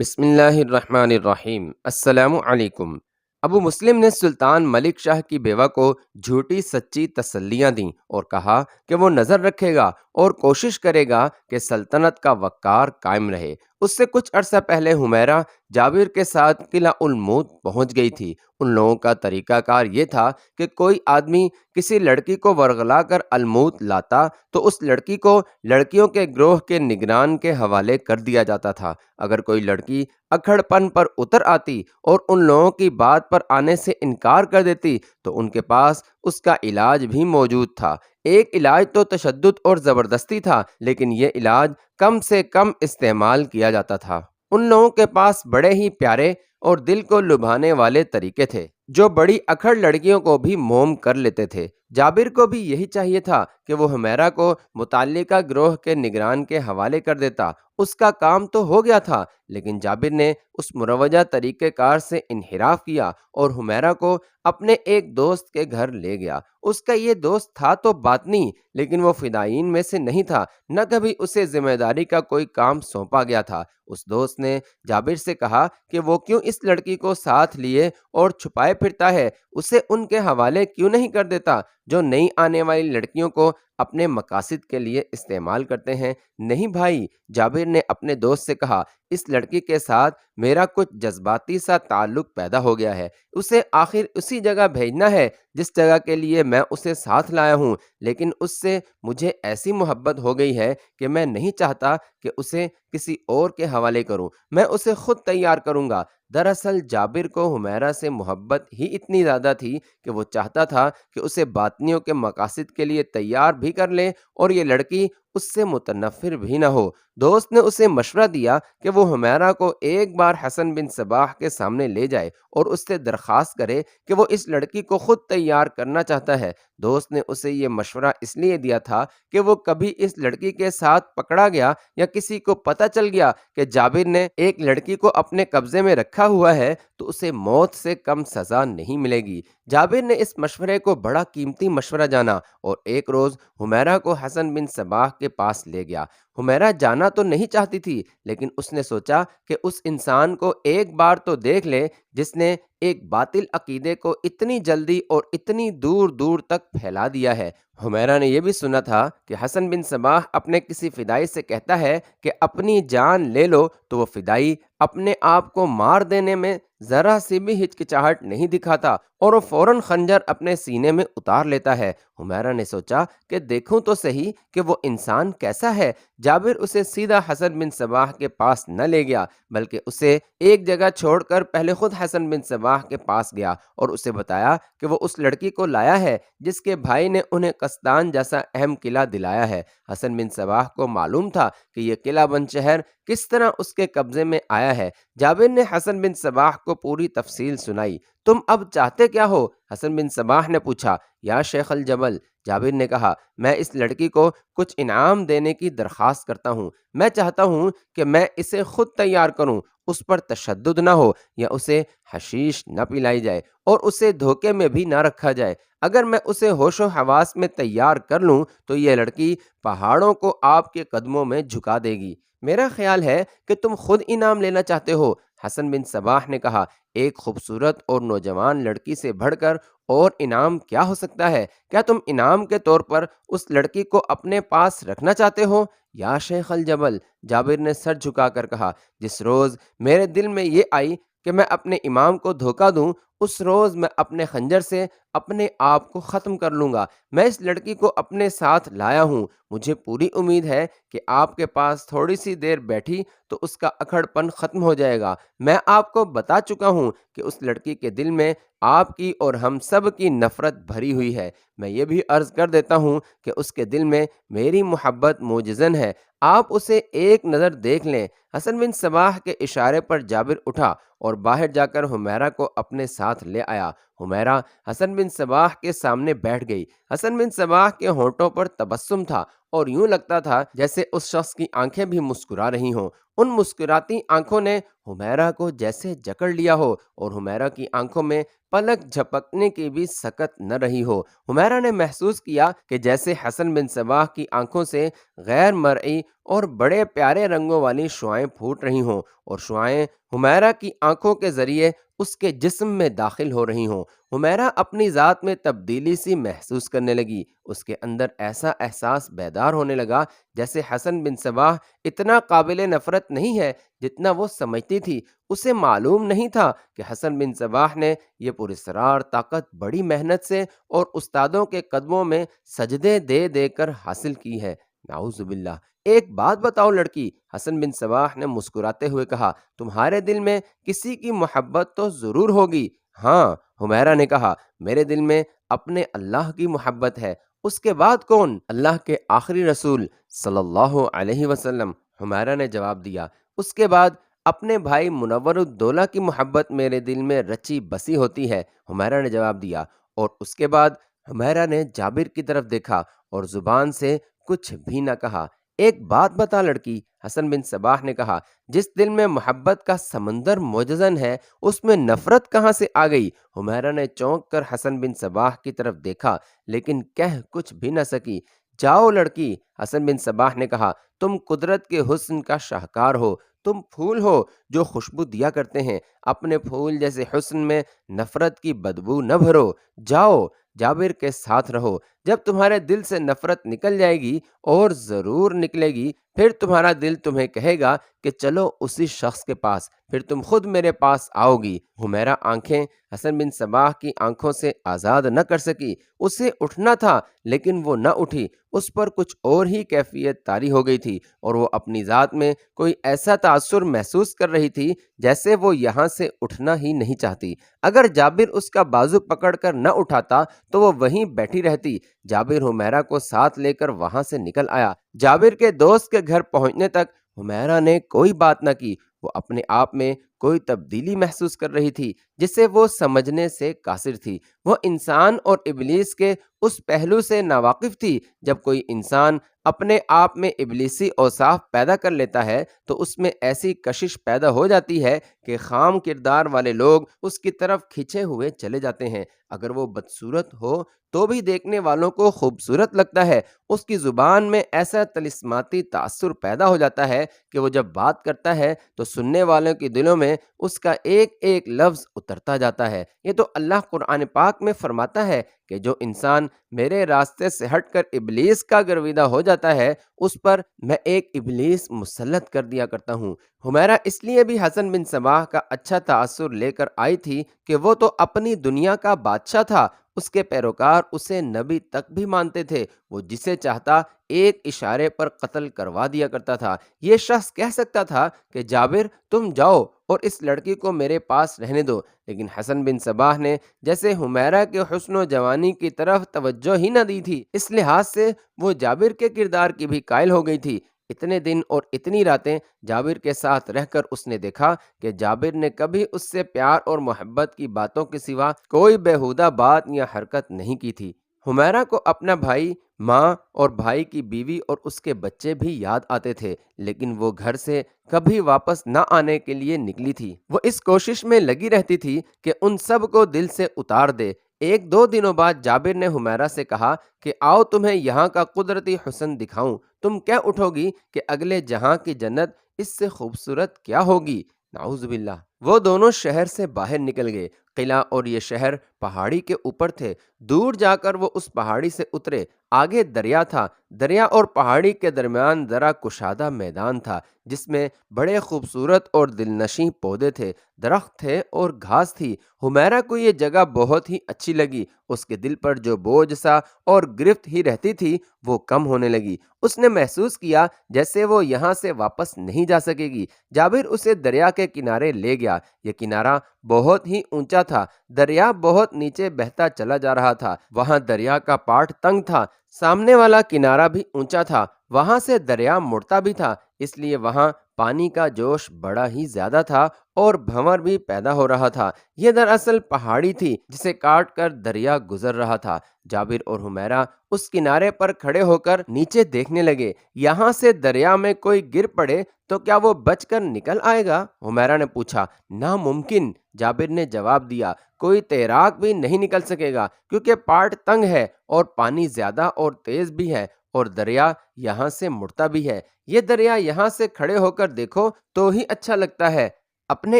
بسم اللہ الرحمن الرحیم۔ السلام علیکم۔ ابو مسلم نے سلطان ملک شاہ کی بیوہ کو جھوٹی سچی تسلیاں دیں اور کہا کہ وہ نظر رکھے گا اور کوشش کرے گا کہ سلطنت کا وقار قائم رہے۔ اس سے کچھ عرصہ پہلے حمیرہ جابر کے ساتھ قلعہ الموت پہنچ گئی تھی۔ ان لوگوں کا طریقہ کار یہ تھا کہ کوئی آدمی کسی لڑکی کو ورغلا کر الموت لاتا تو اس لڑکی کو لڑکیوں کے گروہ کے نگران کے حوالے کر دیا جاتا تھا۔ اگر کوئی لڑکی اکھڑ پن پر اتر آتی اور ان لوگوں کی بات پر آنے سے انکار کر دیتی تو ان کے پاس اس کا علاج بھی موجود تھا۔ ایک علاج تو تشدد اور زبردستی تھا، لیکن یہ علاج کم سے کم استعمال کیا جاتا تھا۔ ان لوگوں کے پاس بڑے ہی پیارے اور دل کو لبھانے والے طریقے تھے جو بڑی اکھڑ لڑکیوں کو بھی موم کر لیتے تھے۔ جابر کو بھی یہی چاہیے تھا کہ وہ حمیرہ کو متعلقہ گروہ کے نگران کے حوالے کر دیتا۔ اس کا کام تو ہو گیا تھا، لیکن جابر نے اس مروجہ طریقہ کار سے انحراف کیا اور حمیرہ کو اپنے ایک دوست کے گھر لے گیا۔ اس کا یہ دوست تھا تو باطنی، لیکن وہ فدائین میں سے نہیں تھا، نہ کبھی اسے ذمہ داری کا کوئی کام سونپا گیا تھا۔ اس دوست نے جابر سے کہا کہ وہ کیوں اس لڑکی کو ساتھ لیے اور چھپائے پھرتا ہے، اسے ان کے حوالے کیوں نہیں کر دیتا جو نئی آنے والی لڑکیوں کو اپنے مقاصد کے لیے استعمال کرتے ہیں۔ نہیں بھائی، جابر نے اپنے دوست سے کہا، اس لڑکی کے ساتھ میرا کچھ جذباتی سا تعلق پیدا ہو گیا ہے، اسے آخر اسی جگہ بھیجنا ہے جس جگہ کے لیے میں اسے ساتھ لایا ہوں، لیکن اس سے مجھے ایسی محبت ہو گئی ہے کہ میں نہیں چاہتا کہ اسے کسی اور کے حوالے کروں، میں اسے خود تیار کروں گا۔ دراصل جابر کو حمیرہ سے محبت ہی اتنی زیادہ تھی کہ وہ چاہتا تھا کہ اسے باطنیوں کے مقاصد کے لیے تیار بھی کر لے اور یہ لڑکی اس سے متنفر بھی نہ ہو۔ دوست نے اسے مشورہ دیا کہ وہ حمیرہ کو ایک بار حسن بن صباح کے سامنے لے جائے اور اس سے درخواست کرے کہ وہ اس لڑکی کو خود تیار کرنا چاہتا ہے۔ دوست نے اسے یہ مشورہ اس لیے دیا تھا کہ وہ کبھی اس لڑکی کے ساتھ پکڑا گیا یا کسی کو پتہ چل گیا کہ جابر نے ایک لڑکی کو اپنے قبضے میں رکھا ہوا ہے تو اسے موت سے کم سزا نہیں ملے گی۔ جابر نے اس مشورے کو بڑا قیمتی مشورہ جانا اور ایک روز حمیرہ کو حسن بن صباح کے پاس لے گیا۔ حمیرہ جانا تو نہیں چاہتی تھی، لیکن اس نے سوچا کہ اس انسان کو ایک بار تو دیکھ لے جس نے ایک باطل عقیدے کو اتنی جلدی اور اتنی دور دور تک پھیلا دیا ہے۔ حمیرہ نے یہ بھی سنا تھا کہ حسن بن صباح اپنے کسی فدائی سے کہتا ہے کہ اپنی جان لے لو، تو وہ فدائی اپنے آپ کو مار دینے میں ذرا سی بھی ہچکچاہٹ نہیں دکھاتا اور وہ فوراً خنجر اپنے سینے میں اتار لیتا ہے۔ حمیرہ نے سوچا کہ دیکھوں تو صحیح کہ وہ انسان کیسا ہے۔ جابر اسے سیدھا حسن بن صباح کے پاس نہ لے گیا، بلکہ اسے ایک جگہ چھوڑ کر پہلے خود حسن بن صباح کے پاس گیا اور اسے بتایا کہ وہ اس لڑکی کو لایا ہے جس کے بھائی نے انہیں قسطان جیسا اہم قلعہ دلایا ہے۔ حسن بن صباح کو معلوم تھا کہ یہ قلعہ بند شہر کس طرح اس کے قبضے میں آیا ہے۔ جابر نے حسن بن صباح کو پوری تفصیل سنائی۔ تم اب چاہتے کیا ہو؟ حسن بن صباح نے پوچھا۔ یا شیخ الجبل، جابر نے کہا، میں اس لڑکی کو کچھ انعام دینے کی درخواست کرتا ہوں۔ میں چاہتا ہوں کہ میں اسے خود تیار کروں، اس پر تشدد نہ ہو یا اسے حشیش نہ پلائی جائے اور اسے دھوکے میں بھی نہ رکھا جائے۔ اگر میں اسے ہوش و حواس میں تیار کر لوں تو یہ لڑکی پہاڑوں کو آپ کے قدموں میں جھکا دے گی۔ میرا خیال ہے کہ تم خود انعام لینا چاہتے ہو۔ حسن بن صباح نے کہا، ایک خوبصورت اور نوجوان لڑکی سے بڑھ کر اور انعام کیا ہو سکتا ہے؟ کیا تم انعام کے طور پر اس لڑکی کو اپنے پاس رکھنا چاہتے ہو؟ یا شیخ الجبل، جابر نے سر جھکا کر کہا، جس روز میرے دل میں یہ آئی کہ میں اپنے امام کو دھوکہ دوں، اس روز میں اپنے خنجر سے اپنے آپ کو ختم کر لوں گا۔ میں اس لڑکی کو اپنے ساتھ لایا ہوں، مجھے پوری امید ہے کہ آپ کے پاس تھوڑی سی دیر بیٹھی تو اس کا اکھڑ پن ختم ہو جائے گا۔ میں آپ کو بتا چکا ہوں کہ اس لڑکی کے دل میں آپ کی اور ہم سب کی نفرت بھری ہوئی ہے۔ میں یہ بھی عرض کر دیتا ہوں کہ اس کے دل میں میری محبت موجزن ہے، آپ اسے ایک نظر دیکھ لیں۔ حسن بن صباح کے اشارے پر جابر اٹھا اور باہر جا کر حمیرہ کو اپنے ساتھ لے آیا۔ حمیرہ حسن بن صباح کے سامنے بیٹھ گئی۔ حسن بن صباح کے ہونٹوں پر تبسم تھا اور یوں لگتا تھا جیسے اس شخص کی آنکھیں بھی مسکرا رہی ہوں۔ ان مسکراتی آنکھوں نے حمیرہ کو جیسے جکڑ لیا ہو اور حمیرہ کی آنکھوں میں پلک جھپکنے کی بھی سکت نہ رہی ہو۔ حمیرہ نے محسوس کیا کہ جیسے حسن بن صباح کی آنکھوں سے غیر مرئی اور بڑے پیارے رنگوں والی شعائیں پھوٹ رہی ہوں اور شعائیں حمیرہ کی آنکھوں کے ذریعے اس کے جسم میں داخل ہو رہی ہوں۔ حمیرہ اپنی ذات میں تبدیلی سی محسوس کرنے لگی۔ اس کے اندر ایسا احساس بیدار ہونے لگا جیسے حسن بن صباح اتنا قابل نفرت نہیں ہے جتنا وہ سمجھتی تھی۔ اسے معلوم نہیں تھا کہ حسن بن صباح نے یہ پراسرار طاقت بڑی محنت سے اور استادوں کے قدموں میں سجدے دے دے کر حاصل کی ہے۔ نعوذ باللہ۔ ایک بات بتاؤ لڑکی، حسن بن صباح نے مسکراتے ہوئے کہا، تمہارے دل میں کسی کی محبت تو ضرور ہوگی۔ ہاں، حمیرہ نے کہا، میرے دل میں اپنے اللہ کی محبت ہے۔ اس کے بعد کون؟ اللہ کے آخری رسول صلی اللہ علیہ وسلم، حمیرہ نے جواب دیا۔ اس کے بعد اپنے بھائی منور الدولہ کی محبت میرے دل میں رچی بسی ہوتی ہے، حمیرہ نے جواب دیا۔ اور اس کے بعد حمیرہ نے جابر کی طرف دیکھا اور زبان سے کچھ بھی نہ کہا۔ ایک بات بتا لڑکی، حسن بن صباح نے کہا، جس دل میں محبت کا سمندر موجزن ہے اس میں نفرت کہاں سے آ گئی؟ حمیرہ نے چونک کر حسن بن صباح کی طرف دیکھا لیکن کہہ کچھ بھی نہ سکی۔ جاؤ لڑکی، حسن بن صباح نے کہا، تم قدرت کے حسن کا شاہکار ہو، تم پھول ہو جو خوشبو دیا کرتے ہیں، اپنے پھول جیسے حسن میں نفرت کی بدبو نہ بھرو۔ جاؤ، جابر کے ساتھ رہو۔ جب تمہارے دل سے نفرت نکل جائے گی، اور ضرور نکلے گی، پھر تمہارا دل تمہیں کہے گا کہ چلو اسی شخص کے پاس، پھر تم خود میرے پاس آؤ گی۔ حمیرہ آنکھیں حسن بن صباح کی آنکھوں سے آزاد نہ کر سکی۔ اسے اٹھنا تھا لیکن وہ نہ اٹھی۔ اس پر کچھ اور ہی کیفیت طاری ہو گئی تھی اور وہ اپنی ذات میں کوئی ایسا تاثر محسوس کر رہی تھی جیسے وہ یہاں سے اٹھنا ہی نہیں چاہتی۔ اگر جابر اس کا بازو پکڑ کر نہ اٹھاتا تو وہ وہیں بیٹھی رہتی۔ جابر حمیرہ کو ساتھ لے کر وہاں سے نکل آیا۔ جابر کے دوست کے گھر پہنچنے تک حمیرہ نے کوئی بات نہ کی۔ وہ اپنے آپ میں کوئی تبدیلی محسوس کر رہی تھی جسے وہ سمجھنے سے قاصر تھی۔ وہ انسان اور ابلیس کے اس پہلو سے ناواقف تھی۔ جب کوئی انسان اپنے آپ میں ابلیسی اوصاف پیدا کر لیتا ہے تو اس میں ایسی کشش پیدا ہو جاتی ہے کہ خام کردار والے لوگ اس کی طرف کھنچے ہوئے چلے جاتے ہیں۔ اگر وہ بدصورت ہو تو بھی دیکھنے والوں کو خوبصورت لگتا ہے۔ اس کی زبان میں ایسا طلسماتی تاثر پیدا ہو جاتا ہے کہ وہ جب بات کرتا ہے تو سننے والوں کے دلوں میں اس کا ایک ایک لفظ اترتا جاتا ہے۔ یہ تو اللہ قرآن پاک میں فرماتا ہے کہ جو انسان میرے راستے سے ہٹ کر ابلیس کا گرویدہ ہو جاتا ہے اس پر میں ایک ابلیس مسلط کر دیا کرتا ہوں۔ حمیرہ اس لیے بھی حسن بن صباح کا اچھا تاثر لے کر آئی تھی کہ وہ تو اپنی دنیا کا بادشاہ تھا، اس کے پیروکار اسے نبی تک بھی مانتے تھے۔ وہ جسے چاہتا ایک اشارے پر قتل کروا دیا کرتا تھا۔ یہ شخص کہہ سکتا تھا کہ جابر تم جاؤ اور اس لڑکی کو میرے پاس رہنے دو، لیکن حسن بن صباح نے جیسے حمیرہ کے حسن و جوانی کی طرف توجہ ہی نہ دی تھی، اس لحاظ سے وہ جابر کے کردار کی بھی قائل ہو گئی تھی۔ اتنے دن اور اتنی راتیں جابر کے ساتھ رہ کر اس نے دیکھا کہ جابر نے کبھی اس سے پیار اور محبت کی باتوں کے سوا کوئی بیہودہ بات یا حرکت نہیں کی تھی۔ حمیرہ کو اپنا بھائی، ماں اور بھائی کی بیوی اور اس کے بچے بھی یاد آتے تھے، لیکن وہ گھر سے کبھی واپس نہ آنے کے لیے نکلی تھی۔ وہ اس کوشش میں لگی رہتی تھی کہ ان سب کو دل سے اتار دے۔ ایک دو دنوں بعد جابر نے حمیرہ سے کہا کہ آؤ تمہیں یہاں کا قدرتی حسن دکھاؤں۔ تم کیا اٹھو گی کہ اگلے جہاں کی جنت اس سے خوبصورت کیا ہوگی؟ نعوذ باللہ۔ وہ دونوں شہر سے باہر نکل گئے۔ قلعہ اور یہ شہر پہاڑی کے اوپر تھے۔ دور جا کر وہ اس پہاڑی سے اترے۔ آگے دریا تھا۔ دریا اور پہاڑی کے درمیان ذرا کشادہ میدان تھا جس میں بڑے خوبصورت اور دلنشیں پودے تھے، درخت تھے اور گھاس تھی۔ حمیرہ کو یہ جگہ بہت ہی اچھی لگی۔ اس کے دل پر جو بوجھ سا اور گرفت ہی رہتی تھی وہ کم ہونے لگی۔ اس نے محسوس کیا جیسے وہ یہاں سے واپس نہیں جا سکے گی۔ جابر اسے دریا کے کنارے لے گیا۔ یہ کنارہ بہت ہی اونچا تھا۔ دریا بہت نیچے بہتا چلا جا رہا تھا۔ وہاں دریا کا پاٹ تنگ تھا۔ سامنے والا کنارہ بھی اونچا تھا۔ وہاں سے دریا مڑتا بھی تھا، اس لیے وہاں پانی کا جوش بڑا ہی زیادہ تھا اور بھنور بھی پیدا ہو رہا تھا۔ یہ دراصل پہاڑی تھی جسے کاٹ کر دریا گزر رہا تھا۔ جابر اور حمیرہ اس کنارے پر کھڑے ہو کر نیچے دیکھنے لگے۔ یہاں سے دریا میں کوئی گر پڑے تو کیا وہ بچ کر نکل آئے گا؟ حمیرہ نے پوچھا۔ ناممکن، جابر نے جواب دیا، کوئی تیراک بھی نہیں نکل سکے گا، کیونکہ پاٹ تنگ ہے اور پانی زیادہ اور تیز بھی ہے، اور دریا یہاں سے مڑتا بھی ہے۔ یہ دریا یہاں سے کھڑے ہو کر دیکھو تو ہی اچھا لگتا ہے۔ اپنے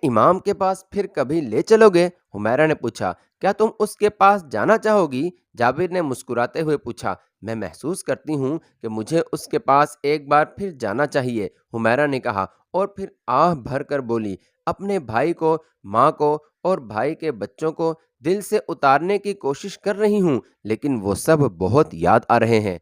امام کے پاس پھر کبھی لے چلو گے؟ حمیرہ نے پوچھا۔ کیا تم اس کے پاس جانا چاہو گی؟ جابر نے مسکراتے ہوئے پوچھا۔ میں محسوس کرتی ہوں کہ مجھے اس کے پاس ایک بار پھر جانا چاہیے، حمیرہ نے کہا، اور پھر آہ بھر کر بولی، اپنے بھائی کو، ماں کو اور بھائی کے بچوں کو دل سے اتارنے کی کوشش کر رہی ہوں، لیکن وہ سب بہت یاد آ رہے ہیں۔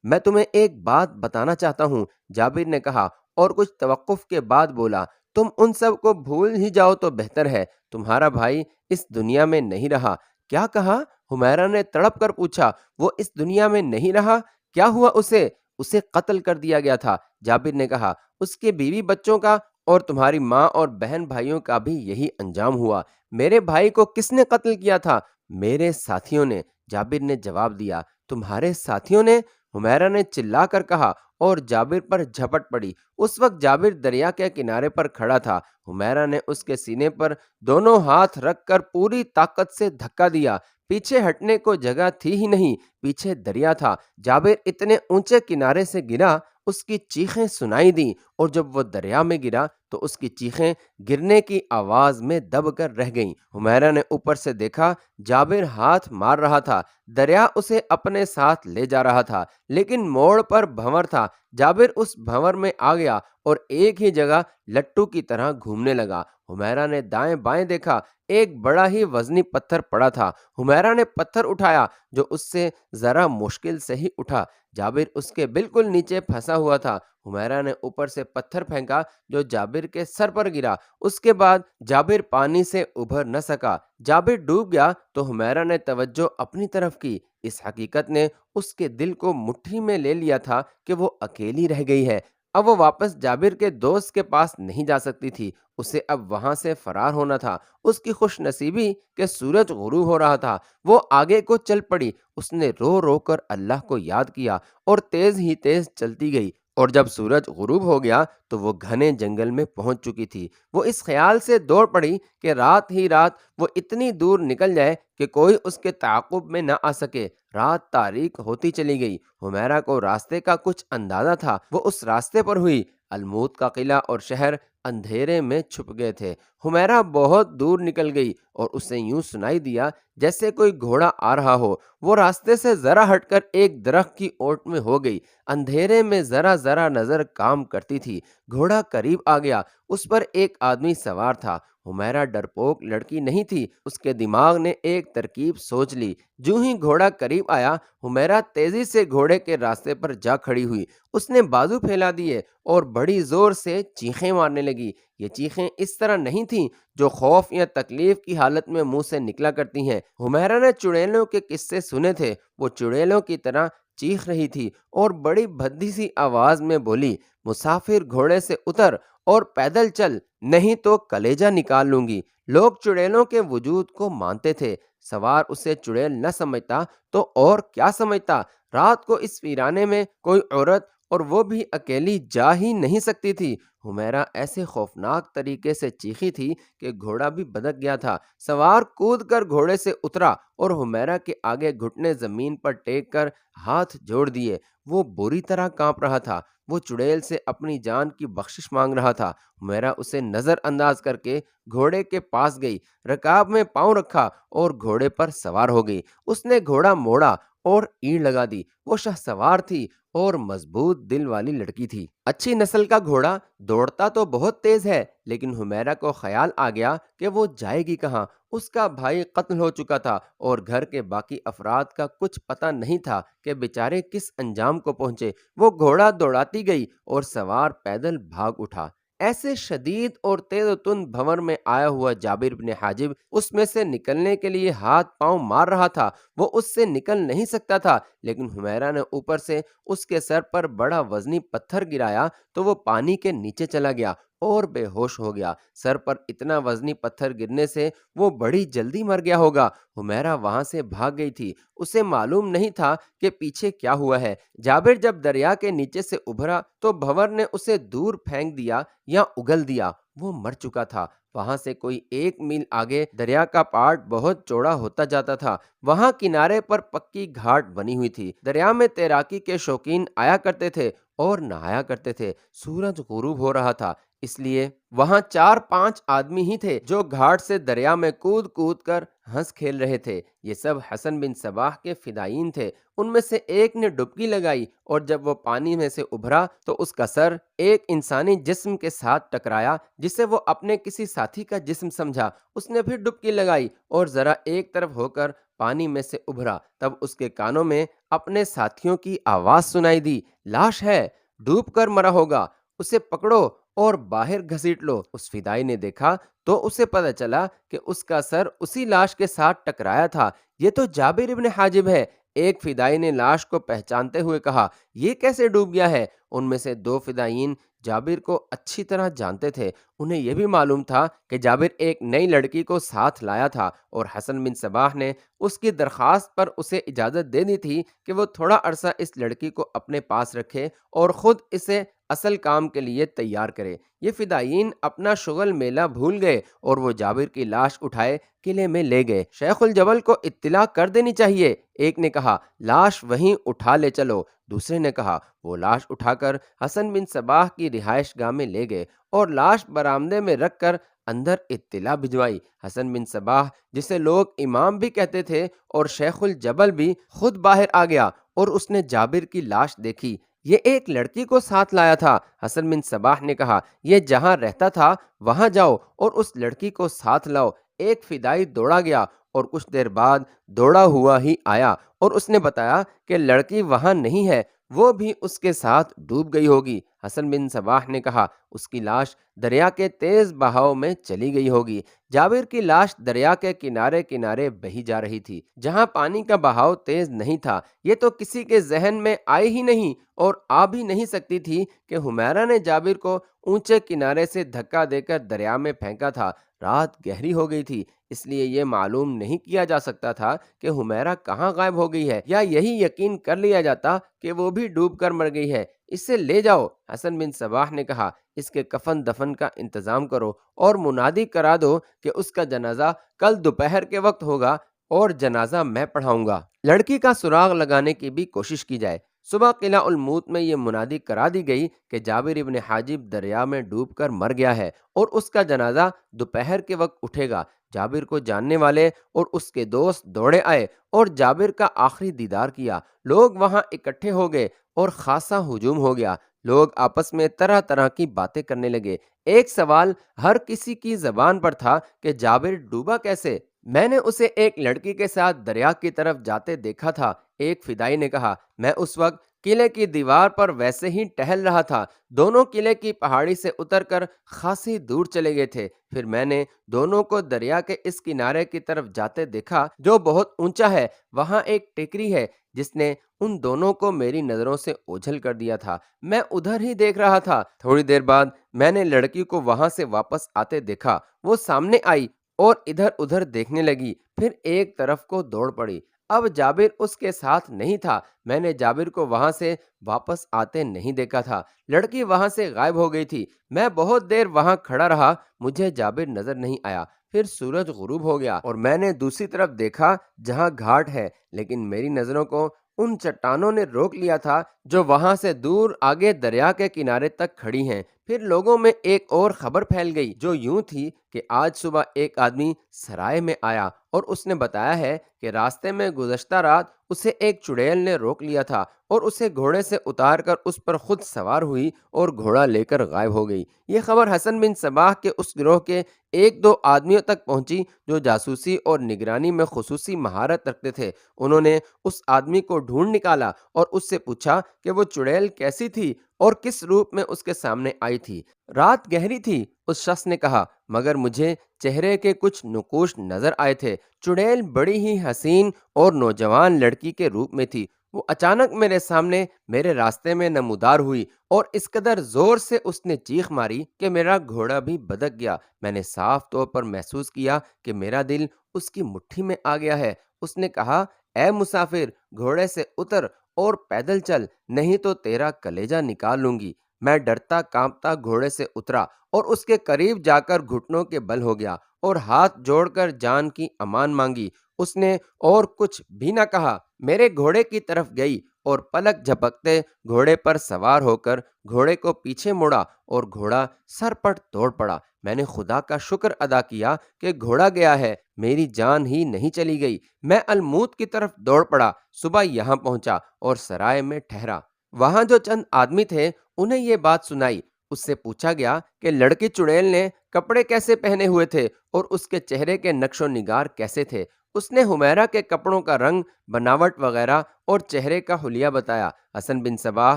میں تمہیں ایک بات بتانا چاہتا ہوں، جابر نے کہا، اور کچھ توقف کے بعد بولا، تم ان سب کو بھول ہی جاؤ تو بہتر ہے، تمہارا بھائی اس دنیا میں نہیں رہا۔ کیا کہا؟ حمیرہ نے تڑپ کر پوچھا۔ وہ اس دنیا میں نہیں رہا؟ کیا ہوا اسے قتل کر دیا گیا تھا، جابر نے کہا۔ اس کے بیوی بچوں کا اور تمہاری ماں اور بہن بھائیوں کا بھی یہی انجام ہوا۔ میرے بھائی کو کس نے قتل کیا تھا؟ میرے ساتھیوں نے، جابر نے جواب دیا۔ تمہارے ساتھیوں نے؟ حمیرہ نے چلا کر کہا، اور جابر پر جھپٹ پڑی۔ اس وقت جابر دریا کے کنارے پر کھڑا تھا۔ حمیرہ نے اس کے سینے پر دونوں ہاتھ رکھ کر پوری طاقت سے دھکا دیا۔ پیچھے ہٹنے کو جگہ تھی ہی نہیں، پیچھے دریا تھا۔ جابر اتنے اونچے کنارے سے گرا، اس کی چیخیں سنائی دیں، اور جب وہ دریا میں گرا تو اس کی چیخیں گرنے کی آواز میں دب کر رہ گئیں۔ حمیرہ نے اوپر سے دیکھا، جابر ہاتھ مار رہا تھا، دریا اسے اپنے ساتھ لے جا رہا تھا، لیکن موڑ پر بھنور تھا۔ جابر اس بھنور میں آ گیا اور ایک ہی جگہ لٹو کی طرح گھومنے لگا۔ حمیرہ نے دائیں بائیں دیکھا، ایک بڑا ہی وزنی پتھر پڑا تھا۔ حمیرہ نے پتھر اٹھایا جو اس سے ذرا مشکل سے ہی اٹھا۔ جابر اس کے بالکل نیچے پھنسا ہوا تھا۔ حمیرہ نے اوپر سے پتھر پھینکا جو جابر کے سر پر گرا۔ اس کے بعد جابر پانی سے ابھر نہ سکا۔ جابر ڈوب گیا تو حمیرہ نے توجہ اپنی طرف کی۔ اس حقیقت نے اس کے دل کو مٹھی میں لے لیا تھا کہ وہ اکیلی رہ گئی ہے۔ اب وہ واپس جابر کے دوست کے پاس نہیں جا سکتی تھی، اسے اب وہاں سے فرار ہونا تھا۔ اس کی خوش نصیبی کہ سورج غروب ہو رہا تھا، وہ آگے کو چل پڑی۔ اس نے رو رو کر اللہ کو یاد کیا اور تیز ہی تیز چلتی گئی، اور جب سورج غروب ہو گیا تو وہ گھنے جنگل میں پہنچ چکی تھی۔ وہ اس خیال سے دوڑ پڑی کہ رات ہی رات وہ اتنی دور نکل جائے کہ کوئی اس کے تعاقب میں نہ آ سکے۔ رات تاریک ہوتی چلی گئی۔ حمیرہ کو راستے کا کچھ اندازہ تھا، وہ اس راستے پر ہوئی۔ الموت کا قلعہ اور شہر اندھیرے میں چھپ گئے تھے۔ حمیرہ بہت دور نکل گئی اور اسے یوں سنائی دیا جیسے کوئی گھوڑا آ رہا ہو۔ وہ راستے سے ذرا ہٹ کر ایک درخت کی اوٹ میں ہو گئی۔ اندھیرے میں ذرا ذرا نظر کام کرتی تھی۔ گھوڑا قریب آ گیا، اس پر ایک آدمی سوار تھا۔ حمیرہ ڈرپوک لڑکی نہیں تھی، اس کے دماغ نے ایک ترکیب سوچ لی۔ جو ہی گھوڑا قریب آیا، حمیرہ تیزی سے گھوڑے کے راستے پر جا کھڑی ہوئی۔ اس نے بازو پھیلا دیے اور بڑی زور سے چیخیں مارنے لگی۔ یہ چیخیں اس طرح نہیں تھیں جو خوف یا تکلیف کی حالت میں منہ سے نکلا کرتی ہیں۔ حمیرہ نے چڑیلوں کے قصے سنے تھے، وہ چڑیلوں کی طرح چیخ رہی تھی اور بڑی بھدی سی آواز میں بولی، مسافر گھوڑے سے اتر اور پیدل چل، نہیں تو کلیجہ نکال لوں گی۔ لوگ چڑیلوں کے وجود کو مانتے تھے، سوار اسے چڑیل نہ سمجھتا تو اور کیا سمجھتا؟ رات کو اس ویرانے میں کوئی عورت، اور وہ بھی اکیلی، جا ہی نہیں سکتی تھی۔ حمیرہ ایسے خوفناک طریقے سے چیخی تھی کہ گھوڑا بھی بدک گیا تھا۔ سوار کود کر گھوڑے سے اترا اور حمیرہ کے آگے گھٹنے زمین پر ٹیک کر ہاتھ جوڑ دیے۔ وہ بری طرح کانپ رہا تھا، وہ چڑیل سے اپنی جان کی بخشش مانگ رہا تھا۔ حمیرہ اسے نظر انداز کر کے گھوڑے کے پاس گئی، رکاب میں پاؤں رکھا اور گھوڑے پر سوار ہو گئی۔ اس نے گھوڑا موڑا اور اینٹ لگا دی۔ وہ شاہ سوار تھی اور مضبوط دل والی لڑکی تھی۔ اچھی نسل کا گھوڑا دوڑتا تو بہت تیز ہے، لیکن حمیرہ کو خیال آ گیا کہ وہ جائے گی کہاں۔ اس کا بھائی قتل ہو چکا تھا اور گھر کے باقی افراد کا کچھ پتہ نہیں تھا کہ بیچارے کس انجام کو پہنچے۔ وہ گھوڑا دوڑاتی گئی اور سوار پیدل بھاگ اٹھا۔ ایسے شدید اور تیز و تند بھنور میں آیا ہوا جابر بن حاجب اس میں سے نکلنے کے لیے ہاتھ پاؤں مار رہا تھا، وہ اس سے نکل نہیں سکتا تھا، لیکن حمیرہ نے اوپر سے اس کے سر پر بڑا وزنی پتھر گرایا تو وہ پانی کے نیچے چلا گیا اور بے ہوش ہو گیا۔ سر پر اتنا وزنی پتھر گرنے سے وہ بڑی جلدی مر گیا ہوگا۔ حمیرہ وہاں سے بھاگ گئی تھی، اسے معلوم نہیں تھا کہ پیچھے کیا ہوا ہے۔ جابر جب دریا کے نیچے سے ابھرا تو بھنور نے اسے دور پھینک دیا یا اگل دیا، وہ مر چکا تھا۔ وہاں سے کوئی 1 میل آگے دریا کا پاٹ بہت چوڑا ہوتا جاتا تھا، وہاں کنارے پر پکی گھاٹ بنی ہوئی تھی۔ دریا میں تیراکی کے شوقین آیا کرتے تھے اور نہایا کرتے تھے۔ سورج غروب ہو رہا تھا، اس لیے وہاں 4-5 آدمی ہی تھے جو گھاٹ سے دریا میں کود کود کر ہنس کھیل رہے تھے۔ یہ سب حسن بن صباح کے فدائین تھے۔ ان میں سے ایک نے ڈبکی لگائی اور جب وہ پانی میں سے ابھرا تو اس کا سر ایک انسانی جسم کے ساتھ ٹکرایا جسے وہ اپنے کسی ساتھی کا جسم سمجھا۔ اس نے پھر ڈبکی لگائی اور ذرا ایک طرف ہو کر پانی میں سے ابھرا، تب اس کے کانوں میں اپنے ساتھیوں کی آواز سنائی دی، لاش ہے، ڈوب کر مرا ہوگا، اسے پکڑو اور باہر گھسیٹ لو۔ اس فدائی نے دیکھا تو اسے پتہ چلا کہ اس کا سر اسی لاش کے ساتھ ٹکرایا تھا۔ یہ تو جابر ابن حاجب ہے۔ ایک فدائی نے لاش کو پہچانتے ہوئے کہا، یہ کیسے ڈوب گیا ہے؟ ان میں سے 2 فدائین جابر کو اچھی طرح جانتے تھے، انہیں یہ بھی معلوم تھا کہ جابر ایک نئی لڑکی کو ساتھ لایا تھا اور حسن بن صباح نے اس کی درخواست پر اسے اجازت دے دی تھی کہ وہ تھوڑا عرصہ اس لڑکی کو اپنے پاس رکھے اور خود اسے اصل کام کے لیے تیار کرے۔ یہ فدائین اپنا شغل میلہ بھول گئے اور وہ جابر کی لاش اٹھائے قلعے میں لے گئے۔ شیخ الجبل کو اطلاع کر دینی چاہیے، ایک نے کہا، لاش وہیں اٹھا لے چلو۔ دوسرے نے کہا، وہ لاش اٹھا کر حسن بن صباح کی رہائش گاہ میں لے گئے اور لاش برآمدے میں رکھ کر اندر اطلاع بھجوائی۔ حسن بن صباح، جسے لوگ امام بھی کہتے تھے اور شیخ الجبل بھی، خود باہر آ گیا اور اس نے جابر کی لاش دیکھی، یہ ایک لڑکی کو ساتھ لایا تھا۔ حسن بن صباح نے کہا، یہ جہاں رہتا تھا وہاں جاؤ اور اس لڑکی کو ساتھ لاؤ۔ ایک فدائی دوڑا گیا اور کچھ دیر بعد دوڑا ہوا ہی آیا اور اس نے بتایا کہ لڑکی وہاں نہیں ہے، وہ بھی اس کے ساتھ ڈوب گئی ہوگی۔ حسن بن صباح نے کہا، اس کی لاش دریا کے تیز بہاؤ میں چلی گئی ہوگی۔ جابر کی لاش دریا کے کنارے کنارے بہی جا رہی تھی جہاں پانی کا بہاؤ تیز نہیں تھا۔ یہ تو کسی کے ذہن میں آئی ہی نہیں اور آ بھی نہیں سکتی تھی کہ حمیرہ نے جابر کو اونچے کنارے سے دھکا دے کر دریا میں پھینکا تھا۔ رات گہری ہو گئی تھی، اس لیے یہ معلوم نہیں کیا جا سکتا تھا کہ حمیرہ کہاں غائب ہو گئی ہے، یا یہی یقین کر لیا جاتا کہ وہ بھی ڈوب کر مر گئی ہے۔ اسے لے جاؤ۔ حسن بن صباح نے کہا، اس کے کفن دفن کا انتظام کرو اور منادی کرا دو کہ اس کا جنازہ کل دوپہر کے وقت ہوگا اور جنازہ میں پڑھاؤں گا۔ لڑکی کا سراغ لگانے کی بھی کوشش کی جائے۔ صبح قلعہ الموت میں یہ منادی کرا دی گئی کہ جابر ابن حاجب دریا میں ڈوب کر مر گیا ہے اور اس کا جنازہ دوپہر کے وقت اٹھے گا۔ جابر کو جاننے والے اور اس کے دوست دوڑے آئے اور جابر کا آخری دیدار کیا۔ لوگ وہاں اکٹھے ہو گئے اور خاصا ہجوم ہو گیا۔ لوگ آپس میں طرح طرح کی باتیں کرنے لگے۔ ایک سوال ہر کسی کی زبان پر تھا کہ جابر ڈوبا کیسے؟ میں نے اسے ایک لڑکی کے ساتھ دریا کی طرف جاتے دیکھا تھا، ایک فدائی نے کہا۔ میں اس وقت قلعے کی دیوار پر ویسے ہی ٹہل رہا تھا، دونوں قلعے کی پہاڑی سے اتر کر خاصی دور چلے گئے تھے، پھر میں نے دونوں کو دریا کے اس کنارے کی طرف جاتے دیکھا جو بہت اونچا ہے، وہاں ایک ٹیکری ہے جس نے ان دونوں کو میری نظروں سے اوجھل کر دیا تھا، میں ادھر ہی دیکھ رہا تھا۔ تھوڑی دیر بعد میں نے لڑکی کو وہاں سے واپس آتے دیکھا، وہ سامنے آئی اور ادھر ادھر دیکھنے لگی، پھر ایک طرف کو دوڑ پڑی۔ اب جابر اس کے ساتھ نہیں تھا، میں نے جابر کو وہاں سے واپس آتے نہیں دیکھا تھا، لڑکی وہاں سے غائب ہو گئی تھی۔ میں بہت دیر وہاں کھڑا رہا، مجھے جابر نظر نہیں آیا، پھر سورج غروب ہو گیا اور میں نے دوسری طرف دیکھا جہاں گھاٹ ہے، لیکن میری نظروں کو ان چٹانوں نے روک لیا تھا جو وہاں سے دور آگے دریا کے کنارے تک کھڑی ہیں۔ پھر لوگوں میں ایک اور خبر پھیل گئی جو یوں تھی کہ آج صبح ایک آدمی سرائے میں آیا اور اس نے بتایا ہے کہ راستے میں گزشتہ رات اسے ایک چڑیل نے روک لیا تھا اور اسے گھوڑے سے اتار کر اس پر خود سوار ہوئی اور گھوڑا لے کر غائب ہو گئی۔ یہ خبر حسن بن صباح کے اس گروہ کے ایک دو آدمیوں تک پہنچی جو جاسوسی اور نگرانی میں خصوصی مہارت رکھتے تھے۔ انہوں نے اس آدمی کو ڈھونڈ نکالا اور اس سے پوچھا کہ وہ چڑیل کیسی تھی اور کس روپ میں اس کے سامنے آئی تھی۔ رات گہری تھی، اس شخص نے کہا، مگر مجھے چہرے کے کچھ نقوش نظر آئے تھے۔ چڑیل بڑی ہی حسین اور نوجوان لڑکی کے روپ میں تھی۔ وہ اچانک میرے سامنے میرے راستے میں نمودار ہوئی اور اس قدر زور سے اس نے چیخ ماری کہ میرا گھوڑا بھی بدک گیا۔ میں نے صاف طور پر محسوس کیا کہ میرا دل اس کی مٹھی میں آ گیا ہے۔ اس نے کہا، اے مسافر، گھوڑے سے اتر اور پیدل چل، نہیں تو تیرا کلیجہ نکال لوں گی۔ میں ڈرتا کانپتا گھوڑے سے اترا اور اس کے قریب جا کر گھٹنوں کے بل ہو گیا اور ہاتھ جوڑ کر جان کی امان مانگی۔ اس نے اور کچھ بھی نہ کہا، میرے گھوڑے کی طرف گئی اور پلک جھپکتے گھوڑے پر سوار ہو کر گھوڑے کو پیچھے موڑا اور گھوڑا سرپٹ دوڑ پڑا۔ میں نے خدا کا شکر ادا کیا کہ گھوڑا گیا ہے، میری جان ہی نہیں چلی گئی۔ میں الموت کی طرف دوڑ پڑا، صبح یہاں پہنچا اور سرائے میں ٹھہرا۔ وہاں جو چند آدمی تھے انہیں یہ بات سنائی۔ اس سے پوچھا گیا کہ لڑکی چڑیل نے کپڑے کیسے پہنے ہوئے تھے اور اس کے چہرے کے نقش و نگار کیسے تھے۔ اس نے حمیرہ کے کپڑوں کا رنگ، بناوٹ وغیرہ اور چہرے کا حلیہ بتایا۔ حسن بن صباح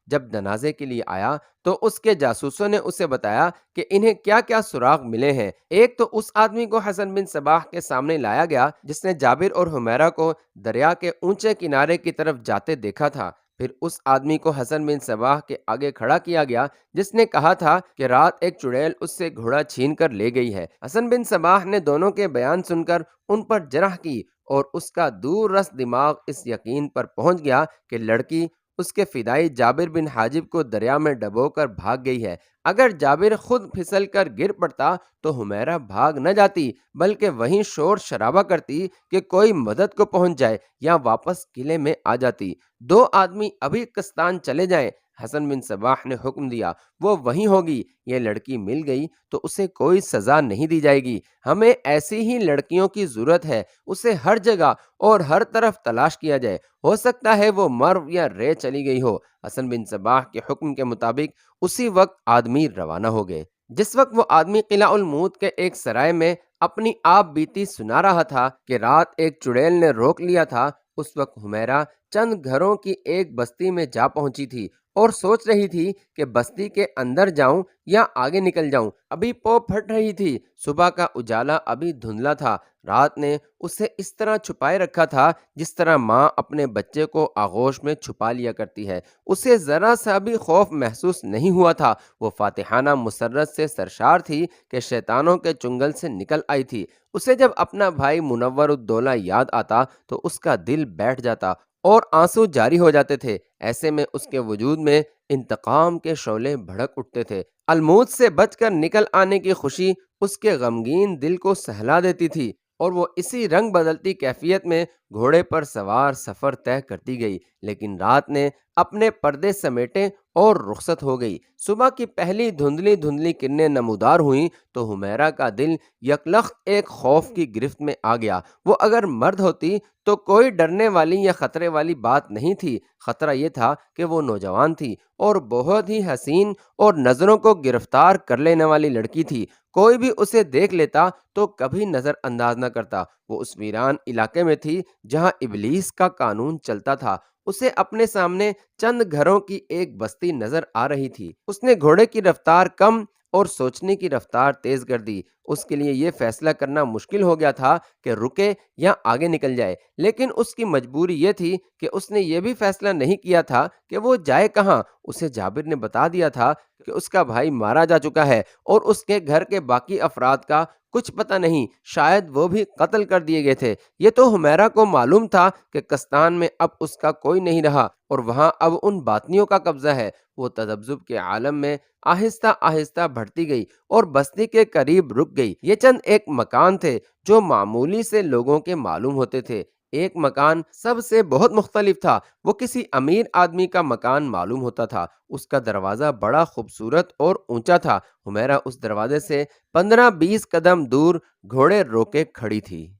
جب جنازے کے لیے آیا تو اس کے جاسوسوں نے اسے بتایا کہ انہیں کیا کیا سراغ ملے ہیں۔ ایک تو اس آدمی کو حسن بن صباح کے سامنے لایا گیا جس نے جابر اور حمیرہ کو دریا کے اونچے کنارے کی طرف جاتے دیکھا تھا۔ پھر اس آدمی کو حسن بن صباح کے آگے کھڑا کیا گیا جس نے کہا تھا کہ رات ایک چڑیل اس سے گھوڑا چھین کر لے گئی ہے۔ حسن بن صباح نے دونوں کے بیان سن کر ان پر جرح کی اور اس کا دور رس دماغ اس یقین پر پہنچ گیا کہ لڑکی اس کے فدائی جابر بن حاجب کو دریا میں ڈبو کر بھاگ گئی ہے۔ اگر جابر خود پھسل کر گر پڑتا تو حمیرہ بھاگ نہ جاتی بلکہ وہیں شور شرابہ کرتی کہ کوئی مدد کو پہنچ جائے یا واپس قلعے میں آ جاتی۔ دو آدمی ابھی قسطان چلے جائیں۔ حسن بن صباح نے حکم دیا، وہ وہیں ہوگی۔ یہ لڑکی مل گئی تو اسے کوئی سزا نہیں دی جائے گی۔ ہمیں ایسی ہی لڑکیوں کی ضرورت ہے۔ اسے ہر جگہ اور ہر طرف تلاش کیا جائے، ہو سکتا ہے وہ مرو یا رے چلی گئی ہو۔ حسن بن صباح کے حکم کے مطابق اسی وقت آدمی روانہ ہو گئے۔ جس وقت وہ آدمی قلعہ الموت کے ایک سرائے میں اپنی آپ بیتی سنا رہا تھا کہ رات ایک چڑیل نے روک لیا تھا، اس وقت حمیرہ چند گھروں کی ایک بستی میں جا پہنچی تھی اور سوچ رہی تھی کہ بستی کے اندر جاؤں یا آگے نکل جاؤں۔ ابھی پو پھٹ رہی تھی، صبح کا اجالا ابھی دھندلا تھا۔ رات نے اسے اس طرح چھپائے رکھا تھا جس طرح ماں اپنے بچے کو آغوش میں چھپا لیا کرتی ہے۔ اسے ذرا سا بھی خوف محسوس نہیں ہوا تھا۔ وہ فاتحانہ مسرت سے سرشار تھی کہ شیطانوں کے چنگل سے نکل آئی تھی۔ اسے جب اپنا بھائی منور الدولہ یاد آتا تو اس کا دل بیٹھ جاتا اور آنسو جاری ہو جاتے تھے۔ ایسے میں اس کے وجود میں انتقام کے شعلے بھڑک اٹھتے تھے۔ الموت سے بچ کر نکل آنے کی خوشی اس کے غمگین دل کو سہلا دیتی تھی اور وہ اسی رنگ بدلتی کیفیت میں گھوڑے پر سوار سفر طے کرتی گئی۔ لیکن رات نے اپنے پردے سمیٹے اور رخصت ہو گئی۔ صبح کی پہلی دھندلی دھندلی کرنیں نمودار ہوئیں تو حمیرہ کا دل یکلخت ایک خوف کی گرفت میں آ گیا۔ وہ اگر مرد ہوتی تو کوئی ڈرنے والی یا خطرے والی بات نہیں تھی۔ خطرہ یہ تھا کہ وہ نوجوان تھی اور بہت ہی حسین اور نظروں کو گرفتار کر لینے والی لڑکی تھی۔ کوئی بھی اسے دیکھ لیتا تو کبھی نظر انداز نہ کرتا۔ وہ اس ویران علاقے میں تھی جہاں ابلیس کا قانون چلتا تھا۔ اسے اپنے سامنے چند گھروں کی ایک بستی نظر آ رہی تھی۔ اس نے گھوڑے کی رفتار کم اور سوچنے کی رفتار تیز کر دی۔ اس کے لیے یہ فیصلہ کرنا مشکل ہو گیا تھا کہ رکے یا آگے نکل جائے، لیکن اس کی مجبوری یہ تھی کہ اس نے یہ بھی فیصلہ نہیں کیا تھا کہ وہ جائے کہاں۔ اسے جابر نے بتا دیا تھا کہ اس کا بھائی مارا جا چکا ہے اور اس کے گھر کے باقی افراد کا کچھ پتہ نہیں، شاید وہ بھی قتل کر دیے گئے تھے۔ یہ تو حمیرہ کو معلوم تھا کہ قسطان میں اب اس کا کوئی نہیں رہا اور وہاں اب ان باطنیوں کا قبضہ ہے۔ وہ تذبذب کے عالم میں آہستہ آہستہ بڑھتی گئی اور بستی کے قریب رک گئی۔ یہ چند ایک مکان تھے جو معمولی سے لوگوں کے معلوم ہوتے تھے۔ ایک مکان سب سے بہت مختلف تھا۔ وہ کسی امیر آدمی کا مکان معلوم ہوتا تھا۔ اس کا دروازہ بڑا خوبصورت اور اونچا تھا۔ حمیرہ اس دروازے سے 15-20 قدم دور گھوڑے روکے کھڑی تھی۔